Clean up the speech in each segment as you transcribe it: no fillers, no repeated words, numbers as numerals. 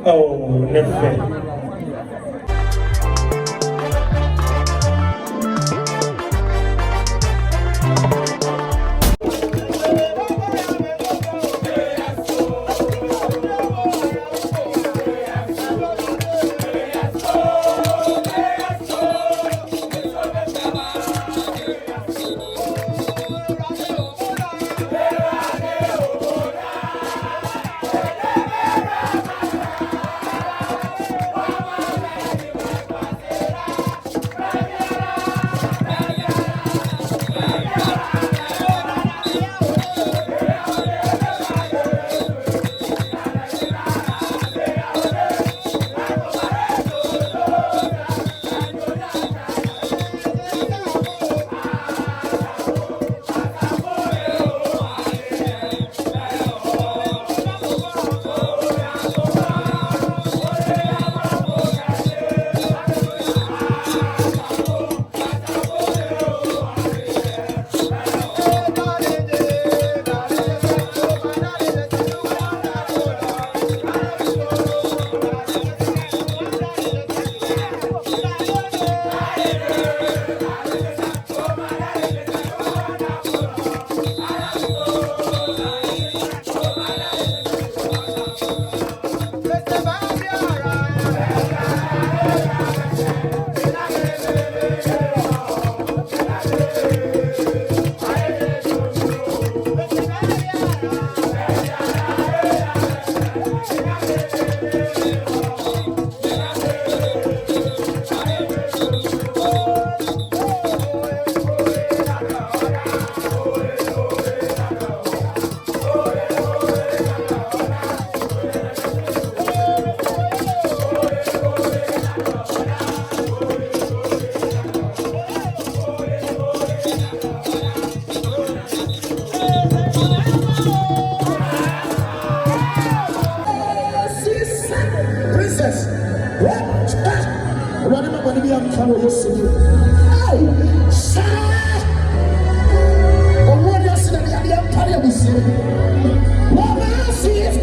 Oh, never. Princess, what am I going to be on camera? Oh, Sarah! Oh, what else did I be on camera? What else is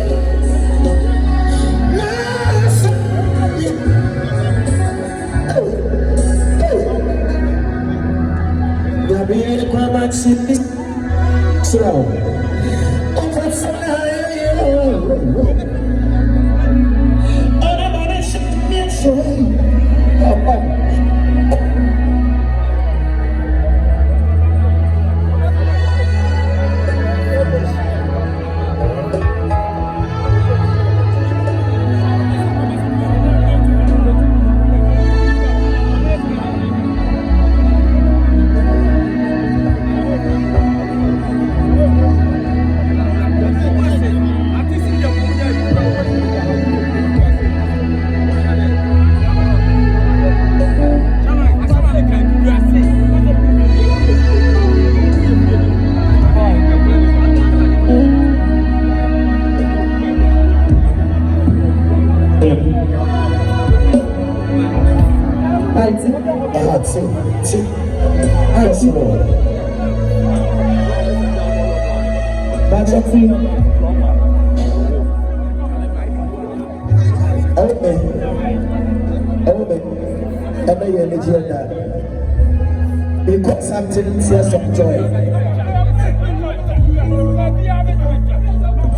because something tears of joy.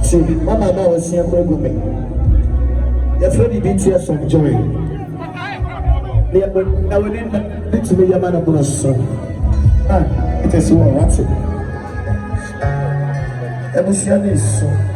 See, Mama was here for me. Your friend be tears of joy. I will need to be a man of blessing. It is one, what's it? Emotion is so.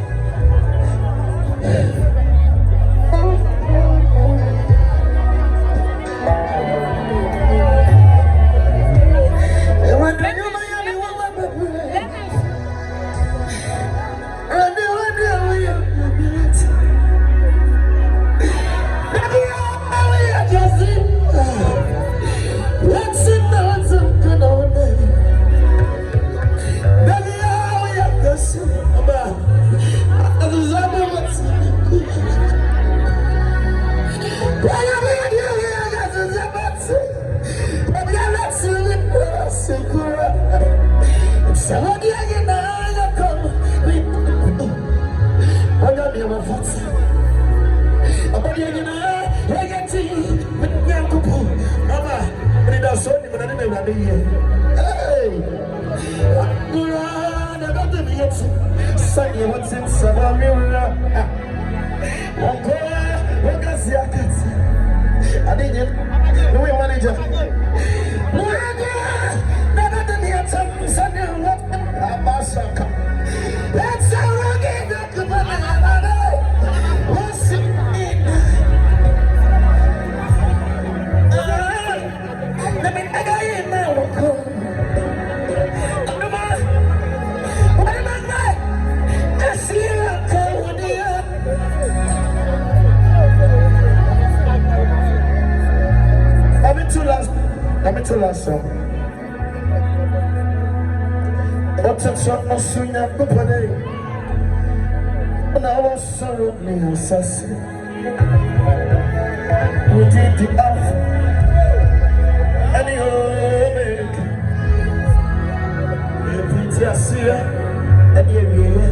my foot. About the end, I get tea. Mama, but it does so many, but I didn't know here. Hey, I got to be it. Sunny, what's in Savamira? What does the cat? I didn't know your manager. Never did the attempt, Sunny, what? Abasaka. That's how I get up to my what's it? Let me get in now. What am I? I see you. I'm into last song. What's up, son? I'm soon up the day. And I was sorrow me, sassy. We did the off. And you're big. You're pretty, I see ya. And you're here.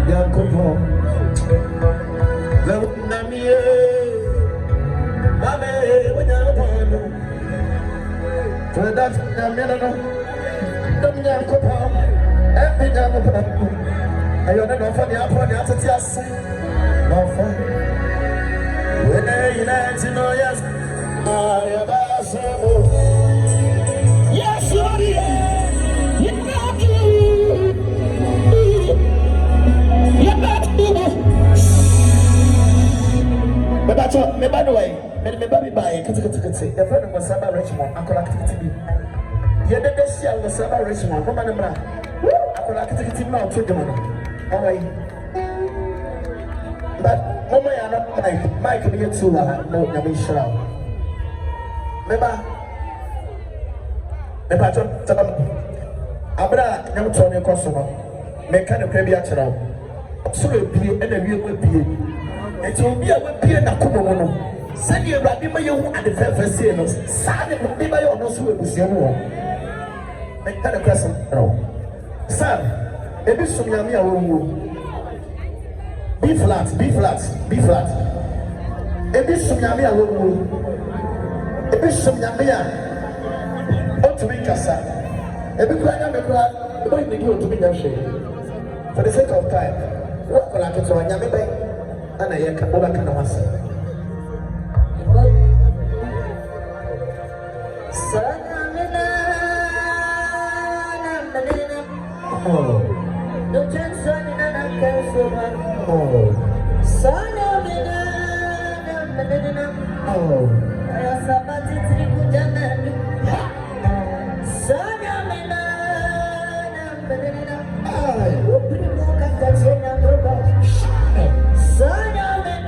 You're come home. Love, Namie. Mame, when you're born. For that, I'm in a don't young couple, every young couple. I don't know for the upper, the other just no fun. When I know, yes, I am so. Yes, you are here. You're not you're not but that's what, by the way. Me baby buy kati. The friend was Saba Richmond. Uncle activity. You did this year was Saba Richmond. Come on, man. Uncle activity now to the money. All right. But Mama, I not Mike be too. No, I'm sure. Remember. The patron. Abra, I'm Tony Kosovo. Make kind of baby at now. Absolutely, and the real will be. It will be a weapon that come. Send you right in my own at the first sales. Sad and be my own also with your own. Make that a question. Son, maybe some yammy B flat. Maybe some yammy maybe some yammy. What to make us? Every crying, going to give to me that shade. For the sake of time, what will I get to a yammy bay? And I can overcome myself. No chance on it, and I can't so much. Son of it, I have somebody to put down. Son of it, open the book and touch it and go back. Son of it,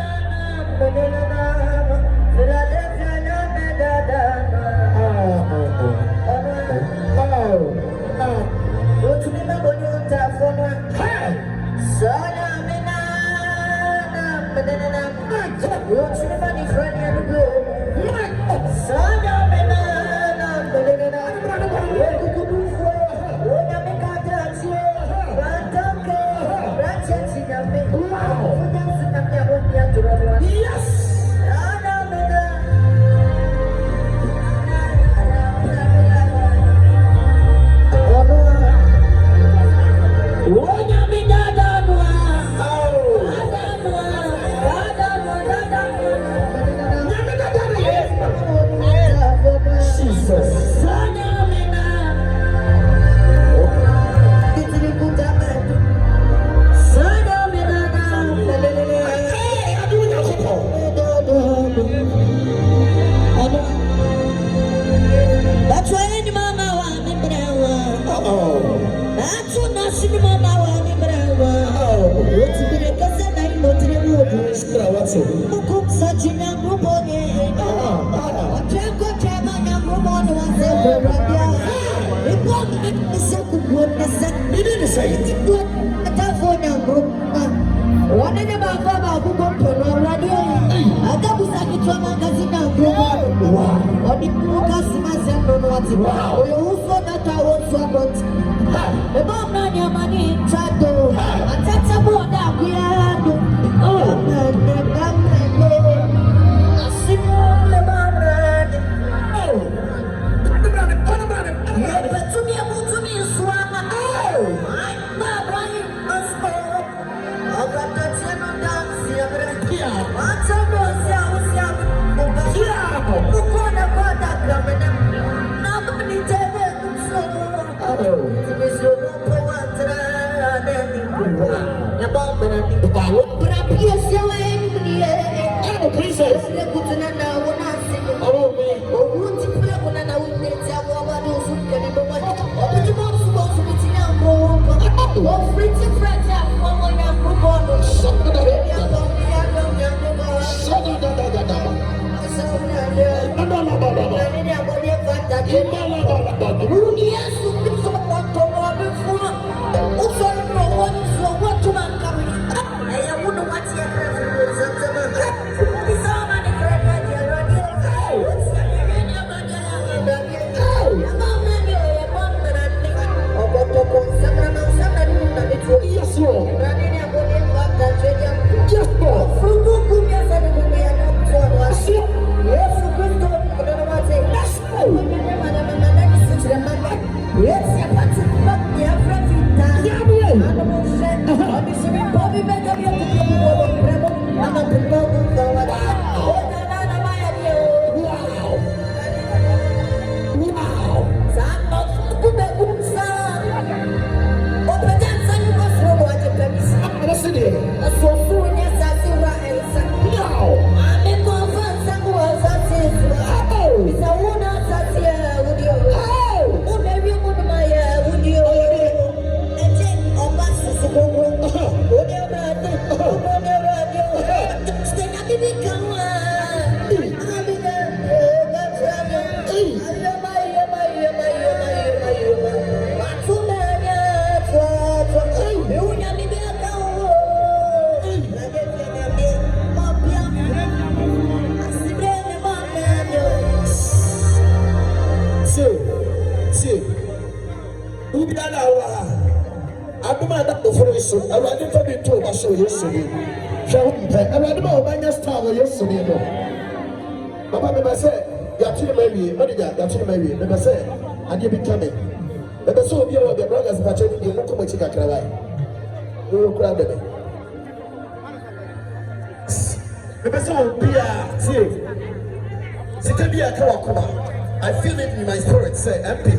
I feel it in my spirit. Say, MP,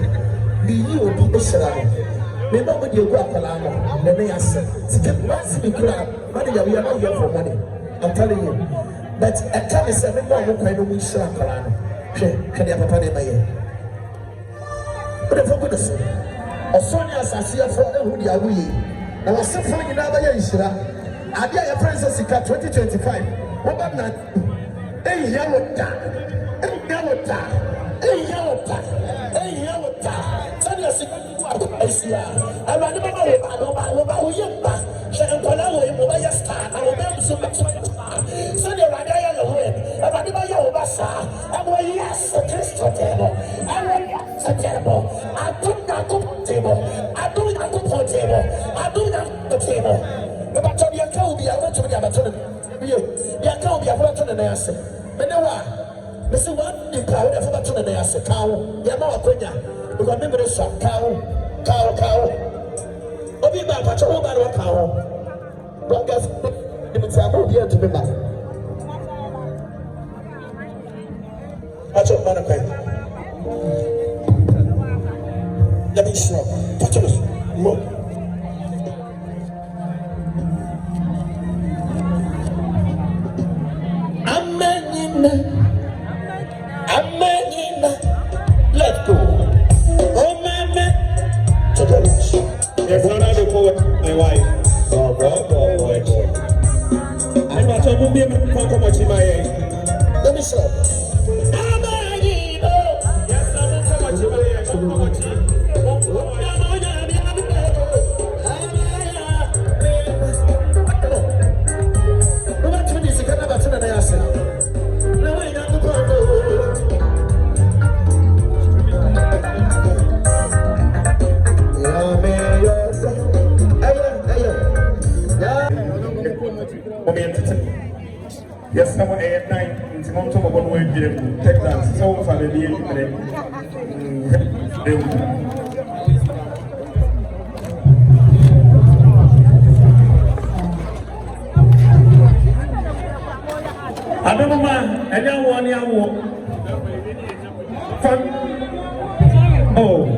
be you will be Israel. Remember when you go up along, then they say, massive crowd, money, we are not here for money. I'm telling you. But I can't say, remember who can do Israel Kalano. Can you have a penny by you? But if I could say, or Sonia Sasia for who they are we. I was suffering in other Israel. I did a princess in 2025. What about that? Hey, yellow tag. Hey, yellow tag. Hey, yellow tag. Hey, yellow tag. Sonia Sasia. I ran about who you are. She and Palawa, you will just start. I will never so much. Sonia Radaya, I ran about your Bassa. I will yes, a Christian table. I will yes, a table. I do not go table. I do not go table. I do not the table. But I can't be able to get a turn. You can't be able to the answer. But no one. This is what you call it for the answer. Cow, you're not a quenya. You remember this song, cow. Obi ba pacho ho ba ro cow. Don't guess it's a move here to be back. Pacho man okay. Let me show. Pacho mo. Amen. Let's go. Oh, mama. Yes, I'm not the poet, my wife. Oh, boy. I'm not going to be able to talk about my age. Let me show. Yes, I'm not so much in my age. Yes, I'm at 9 in Toronto, but one way to Texas. So, for the day, I don't know, man. I don't want to walk. Oh.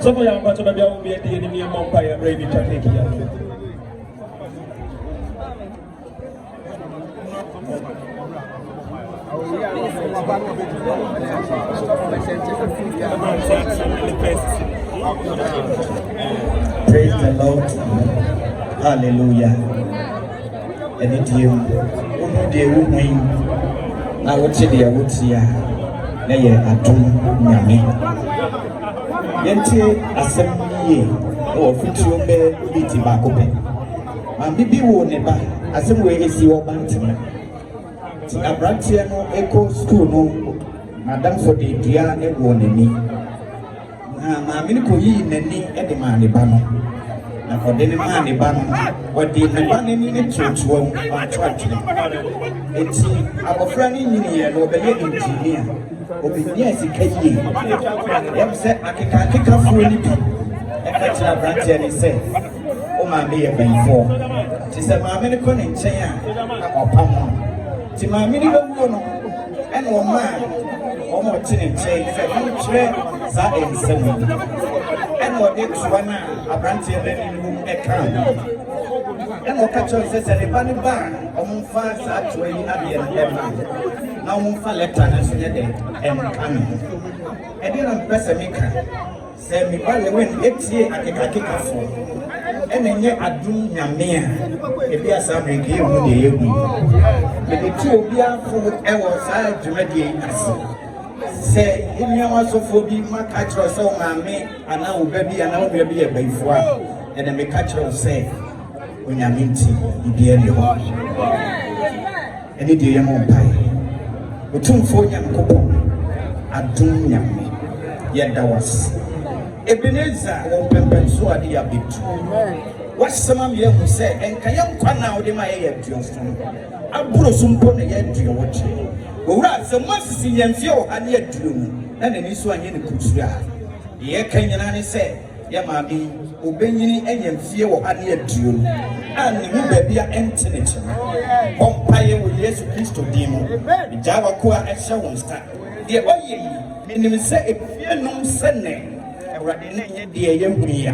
So for young to be able to be the enemy of Empire, ready to take here. Praise the Lord. Hallelujah. And it you win. I would say the Awutia. Nay, I do Yami. Yenti assembly or Futume Biti Bakope. And Bibi won't never, as some way is your bantam. Abrantia no eco school no, Madame for the dear everyone in me. Mammy Koyi Nenny at the man, the banner. And for the man, the banner, what the man in the church won't attract you. It's our friend in here, or the engineer, or the yes, he can. Them said, I can kick off for anything. And that's our Abrantia, they say, oh, my dear, before. She said, my many conning chair, or Pamon. To my mini woman, and one man, or more tin chain, said, you tread that in seven. And what did one Abrantia in room account? And what catch us says, a bunny bar, or fast actually at the end. Now, Muffa as we did and coming. And then I'm Pessamica. Say me by the way, 8 years I can kick off. And then yet I do Yamia. If you are something, give me the evening. But the two of you for our side to mediate us. Say, if you are so for being my catcher, so mammy, and now baby, and now will be a baby for and then the catcher say, when you're minty, you be any home. And it is your own pie. But 2 4 young couple, I do Yammy. Yet that was. Ebenezer won pempen so ade ya betu wasama me hu se enkayam kwa na ode ma ye aduoson aburo sumpo na ye aduo woche owura se masisi nyamfie o ha ne aduo mu na nani so anye ne kutua ye kanyina ne se ya maami obenyini enyamfie wo ha ne aduo mu ani mu babia entene pompaye wo Yesu Kristo dimo jawa ko a ehye won sta de oye minim se efie nom sene Radin, dear Yambuya.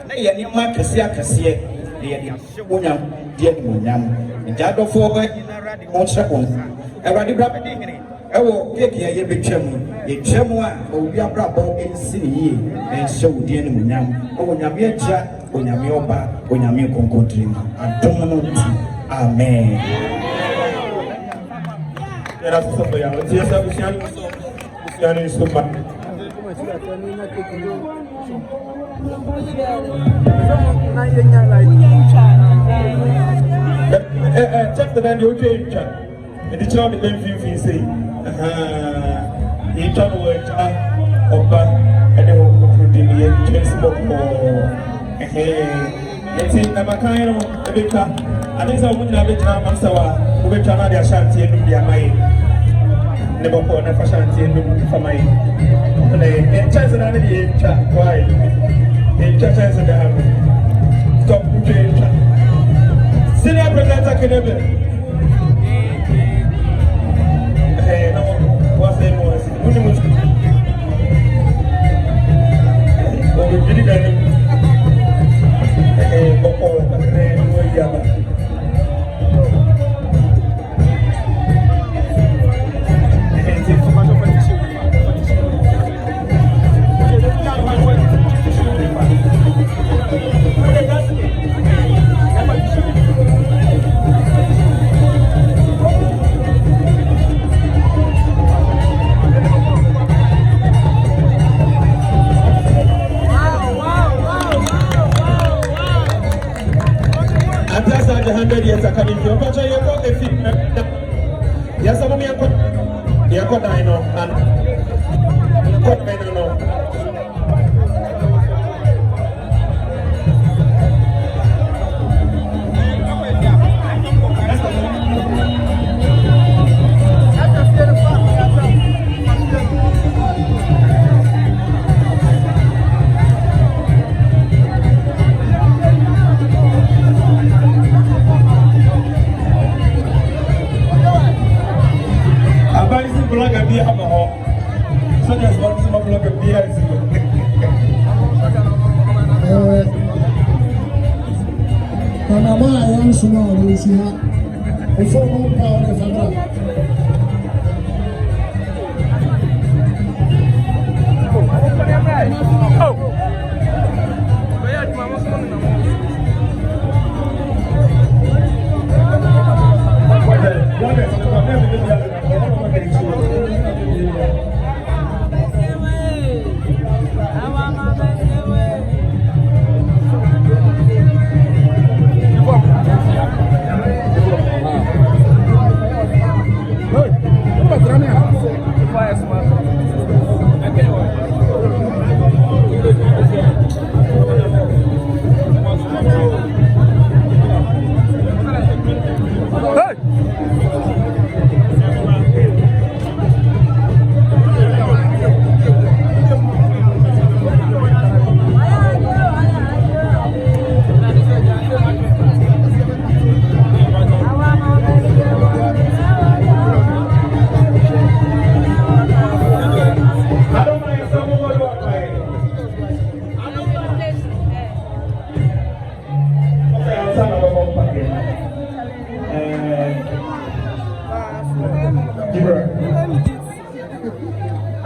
Nay, any Marcasia Cassia, dear Yambuya, dear Munyam, and Jado forward in a radical Monsapon. A radical rapid. I will take a Yabichem, a Chemwa, or Yabrabo in Sini, and show dear Munyam, or Yamiacha, or Yamioba, or Yamio country, and Dominant. Amen. There are some check the band, you change. And the child of them feel say, he travel with Opa and the whole Prudian transport for let's see, I'm a kind of a bit. I think I wouldn't have it now, Mansawa, who will turn out their shanty and their mind. Never put a fashion in for my chance and the chat. Why? In chance and the hammer. Stop to change. Senior presenter can hey, no, what's the noise? Oh, we did it. Hey, Boko, Yes, I can enjoy. But I got a film. Yes, I'm a got dino and got menano. So there's one small block of beer. Panama, I am small, you see that. Before no power of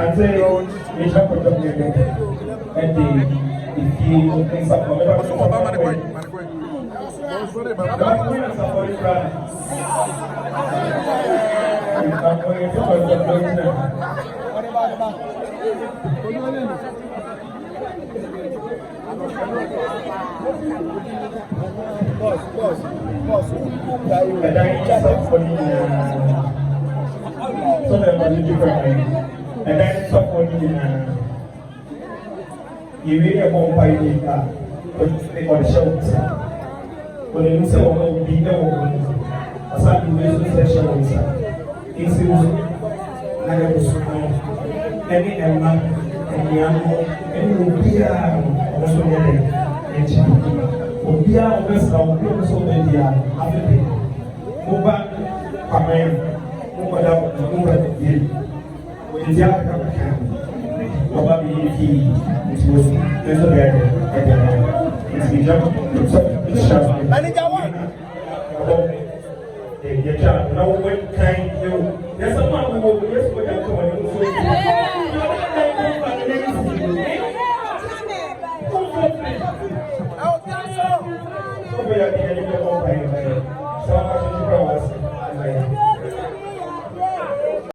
ante mehyɛ kɔtɔ mmienu ɛde efie nsafo mɛba so papa ma ne kɔn baba kɔn na nsafo ne kura nsafo ne kɔtɔ mmienu na ɛdan nsafo ne nyinaa so na ɛma ne di kɔn ɛdan nsafo ne nyinaa yɛwie ɛbɔ mpa yi ne ka ɔde hyɛ wo nsa ɔde mu sɛ wɔma wo bi ɛwɔ wo mu asade wo nso sɛ hyɛ wo nsa ɛnsi wo na yɛwo so no ɛne ɛma ɛnua no ɛne obiara ɔmo so yɛ dɛ ɛnkyi obiara ɔbɛsra wo bi ɔmo so ɔbɛdi a afɛpɛ moba kwaman mokɔda mokɔda bie wɔyɛdi akakaka ọba mi yé kí ìtìwọ́sí lẹ́sọ̀ bẹ́ẹ̀ ẹ̀jẹ̀ náà ìtìwọ́sí ìṣàfihàn. Manager one. Ọ̀bọ̀ ẹ̀jẹ̀ tí a náwó wẹ̀ kàn yẹ̀wò yẹ́sọ̀ máa ń wọ̀ yẹ́sọ̀ wọ́n yà kọ́ wọn ní